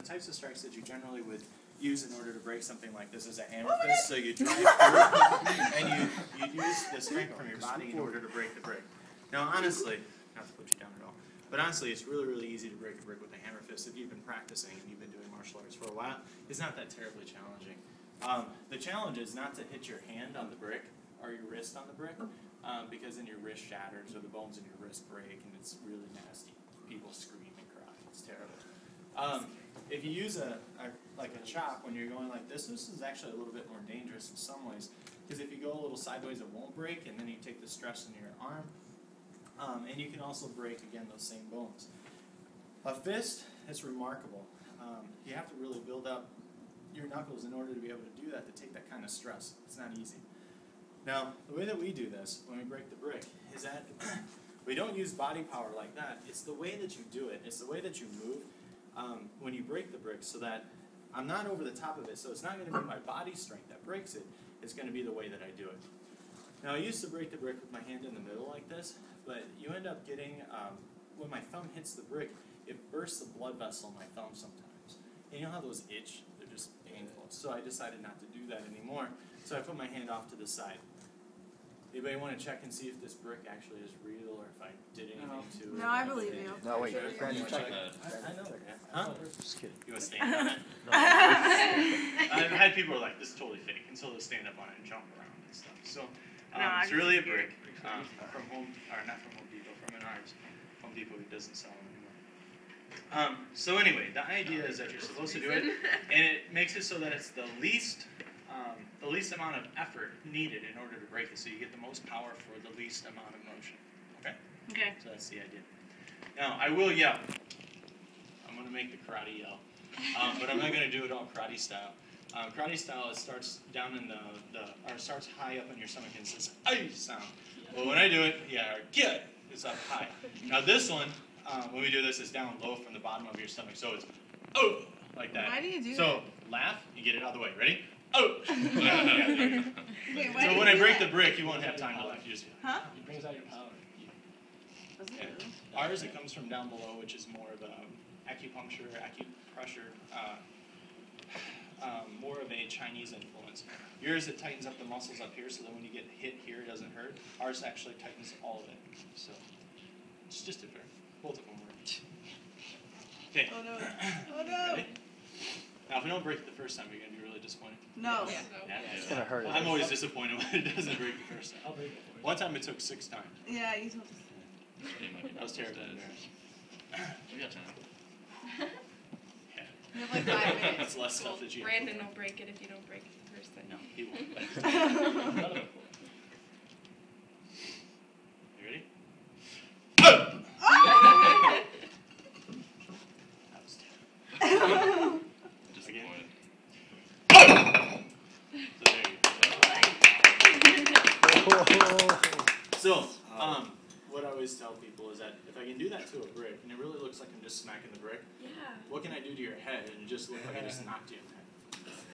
the types of strikes that you generally would use in order to break something like this is a hammer fist. So you drive through and you use the strength from your body in order to break the brick. Now honestly, not to put you down at all, but honestly it's really, really easy to break a brick with a hammer fist if you've been practicing and you've been doing martial arts for a while. It's not that terribly challenging. The challenge is not to hit your hand on the brick or your wrist on the brick, because then your wrist shatters or the bones in your wrist break and it's really nasty. People scream and cry. It's terrible. If you use like a chop when you're going like this is actually a little bit more dangerous in some ways, because if you go a little sideways it won't break, and then you take the stress in your arm, and you can also break, again, those same bones. A fist is remarkable. You have to really build up your knuckles in order to be able to do that, to take that kind of stress. It's not easy. Now, the way that we do this when we break the brick is that we don't use body power like that. It's the way that you do it. It's the way that you move when you break the brick, so that I'm not over the top of it. So it's not going to be my body strength that breaks it. It's going to be the way that I do it. Now, I used to break the brick with my hand in the middle like this, but you end up getting, when my thumb hits the brick, it bursts the blood vessel in my thumb sometimes. And you know how those itch? They're just painful. So I decided not to do that anymore. So I put my hand off to the side. Anybody want to check and see if this brick actually is real, or if I did anything to it? No, I believe you. No, wait. Brandon, check that. I know. Huh? Just kidding. You want to stand on it? I've had people who are like, this is totally fake, until they stand up on it and jump around and stuff. So it's really a brick from Home, or not from Home Depot, from Menards. Home Depot doesn't sell them anymore. So anyway, the idea is that you're supposed to do it, and it makes it so that it's the least amount of effort needed in order to break it, so you get the most power for the least amount of motion. Okay? Okay. So that's the idea. Now, I will yell. I'm going to make the karate yell. But I'm not going to do it all karate style. Karate style, it starts down in or starts high up in your stomach and says, "ay" sound. Well, when I do it, get it's up high. Now this one, when we do this, is down low from the bottom of your stomach. So it's, oh, like that. Why do you do that? So laugh, you get it out of the way. Ready? Oh! Wait, so when I break the brick, you won't have time to laugh. You just, huh? It brings out your power. Yeah. Ours, it comes from down below, which is more of acupuncture, acupressure, more of a Chinese influence. Yours, it tightens up the muscles up here, so that when you get hit here, it doesn't hurt. Ours actually tightens all of it. So it's just different. Both of them work. Okay. Oh no! Oh no! Ready? Now, if we don't break it the first time, you're going to be really disappointed. No. Yeah. It's going to hurt. I'm always disappointed when it doesn't break the first time. I'll break it for you. One time it took 6 times. Yeah, you told us. I was terrified. We got time. Yeah. You have like 5 minutes. That's less stuff that you have. Brandon will break it if you don't break it first. Then No, he won't. You ready? That was terrible. Disappointed. So, what I always tell people is that if I can do that to a brick, and it really looks like I'm just smacking the brick, yeah. what can I do to your head and it just look like I just knocked you in the head?